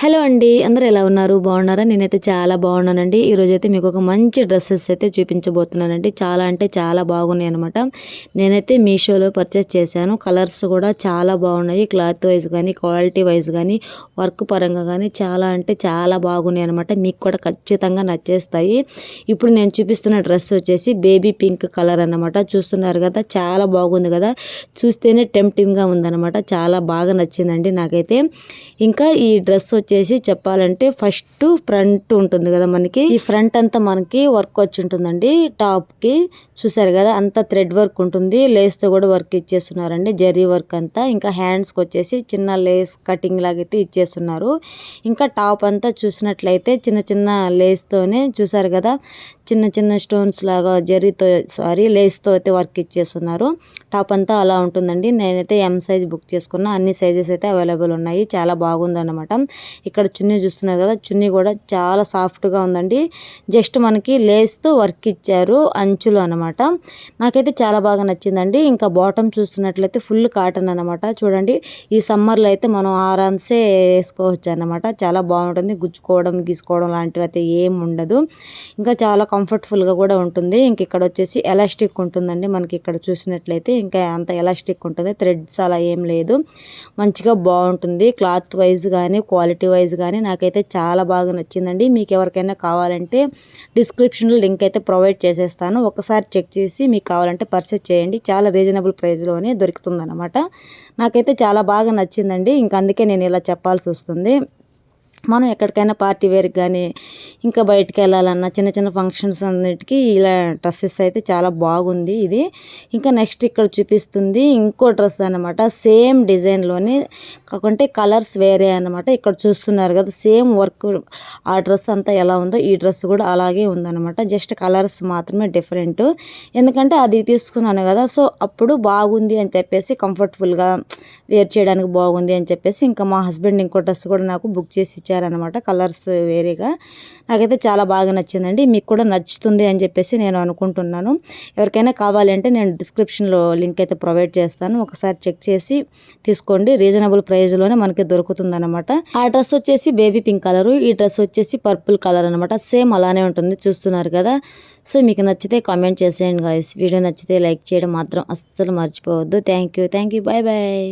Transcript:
Hello అండి, అందరూ ఎలా ఉన్నారు? బాగున్నారా? నేనైతే చాలా బాగున్నానండి. ఈరోజైతే మీకు ఒక మంచి డ్రెస్సెస్ అయితే చూపించబోతున్నానండి. చాలా అంటే చాలా బాగున్నాయి అనమాట. నేనైతే మీషోలో పర్చేస్ చేశాను. కలర్స్ కూడా చాలా బాగున్నాయి. క్లాత్ వైజ్ కానీ, క్వాలిటీ వైజ్ కానీ, వర్క్ పరంగా కానీ చాలా అంటే చాలా బాగున్నాయి అనమాట. మీకు కూడా ఖచ్చితంగా నచ్చేస్తాయి. ఇప్పుడు నేను చూపిస్తున్న డ్రెస్ వచ్చేసి బేబీ పింక్ కలర్ అనమాట. చూస్తున్నారు కదా, చాలా బాగుంది కదా. చూస్తేనే టెంప్టింగ్గా ఉందన్నమాట. చాలా బాగా నచ్చిందండి నాకైతే. ఇంకా ఈ డ్రెస్ వచ్చేసి చెప్పాలంటే ఫస్ట్ ఫ్రంట్ ఉంటుంది కదా, మనకి ఈ ఫ్రంట్ అంతా మనకి వర్క్ వచ్చి ఉంటుందండి. టాప్ కి చూసారు కదా, అంతా థ్రెడ్ వర్క్ ఉంటుంది. లేస్ తో కూడా వర్క్ ఇచ్చేస్తున్నారండి, జరీ వర్క్ అంతా. ఇంకా హ్యాండ్స్ కి వచ్చేసి చిన్న లేస్ కటింగ్ లాగైతే ఇచ్చేస్తున్నారు. ఇంకా టాప్ అంతా చూసినట్లయితే చిన్న చిన్న లేస్ తోనే చూసారు కదా, చిన్న చిన్న స్టోన్స్ లాగా జరీతో లేస్ తో అయితే వర్క్ ఇచ్చేస్తున్నారు. టాప్ అంతా అలా ఉంటుందండి. నేనైతే ఎం సైజ్ బుక్ చేసుకున్నా. అన్ని సైజెస్ అయితే అవైలబుల్ ఉన్నాయి. చాలా బాగుందన్నమాట. ఇక్కడ చున్నీ చూస్తున్నారు కదా, చున్నీ కూడా చాలా సాఫ్ట్గా ఉందండి. జస్ట్ మనకి లేస్తో వర్క్ ఇచ్చారు అంచులు అనమాట. నాకైతే చాలా బాగా నచ్చిందండి. ఇంకా బాటమ్ చూస్తున్నట్లయితే ఫుల్ కాటన్ అనమాట. చూడండి, ఈ సమ్మర్లో అయితే మనం ఆరామ్సే వేసుకోవచ్చు అనమాట. చాలా బాగుంటుంది. గుచ్చుకోవడం గీసుకోవడం లాంటివి అయితే ఏం ఉండదు. ఇంకా చాలా కంఫర్టబుల్గా కూడా ఉంటుంది. ఇంక ఇక్కడ వచ్చేసి ఎలాస్టిక్ ఉంటుందండి. మనకి ఇక్కడ చూసినట్లయితే ఇంకా అంత ఎలాస్టిక్ ఉంటుంది. థ్రెడ్స్ అలా ఏం లేదు. మంచిగా బాగుంటుంది. క్లాత్ వైజ్ కానీ, క్వాలిటీ వైజ్ కానీ నాకైతే చాలా బాగా నచ్చిందండి. మీకు ఎవరికైనా కావాలంటే డిస్క్రిప్షన్లో లింక్ అయితే ప్రొవైడ్ చేసేస్తాను. ఒకసారి చెక్ చేసి మీకు కావాలంటే పర్చేస్ చేయండి. చాలా రీజనబుల్ ప్రైస్లోనే దొరుకుతుందన్నమాట. నాకైతే చాలా బాగా నచ్చిందండి. ఇంక అందుకే నేను ఇలా చెప్పాల్సి వస్తుంది. మనం ఎక్కడికైనా పార్టీ వేర్కి కానీ, ఇంకా బయటికి వెళ్ళాలన్నా, చిన్న చిన్న ఫంక్షన్స్ అన్నిటికీ ఇలా డ్రెస్సెస్ అయితే చాలా బాగుంది ఇది. ఇంకా నెక్స్ట్ ఇక్కడ చూపిస్తుంది ఇంకో డ్రెస్ అనమాట. సేమ్ డిజైన్లోనే కాకుంటే కలర్స్ వేరే అనమాట. ఇక్కడ చూస్తున్నారు కదా, సేమ్ వర్క్. ఆ డ్రెస్ అంతా ఎలా ఉందో ఈ డ్రెస్ కూడా అలాగే ఉందన్నమాట. జస్ట్ కలర్స్ మాత్రమే డిఫరెంట్. ఎందుకంటే అది తీసుకున్నాను కదా, సో అప్పుడు బాగుంది అని చెప్పేసి, కంఫర్టబుల్గా వేర్ చేయడానికి బాగుంది అని చెప్పేసి, ఇంకా మా హస్బెండ్ ఇంకో డ్రెస్ కూడా నాకు బుక్ చేసి ఇచ్చారనమాట. కలర్స్ వేరేగా. నాకైతే చాలా బాగా నచ్చిందండి. మీకు కూడా నచ్చుతుంది అని చెప్పేసి నేను అనుకుంటున్నాను. ఎవరికైనా కావాలంటే నేను డిస్క్రిప్షన్లో లింక్ అయితే ప్రొవైడ్ చేస్తాను. ఒకసారి చెక్ చేసి తీసుకోండి. రీజనబుల్ ప్రైస్లోనే మనకి దొరుకుతుందన్నమాట. ఆ డ్రెస్ వచ్చేసి బేబీ పింక్ కలరు, ఈ డ్రెస్ వచ్చేసి పర్పుల్ కలర్ అనమాట. సేమ్ అలానే ఉంటుంది, చూస్తున్నారు కదా. సో మీకు నచ్చితే కామెంట్ చేసేయండి గాయ్స్. వీడియో నచ్చితే లైక్ చేయడం మాత్రం అస్సలు మర్చిపోవద్దు. Thank you. Bye bye.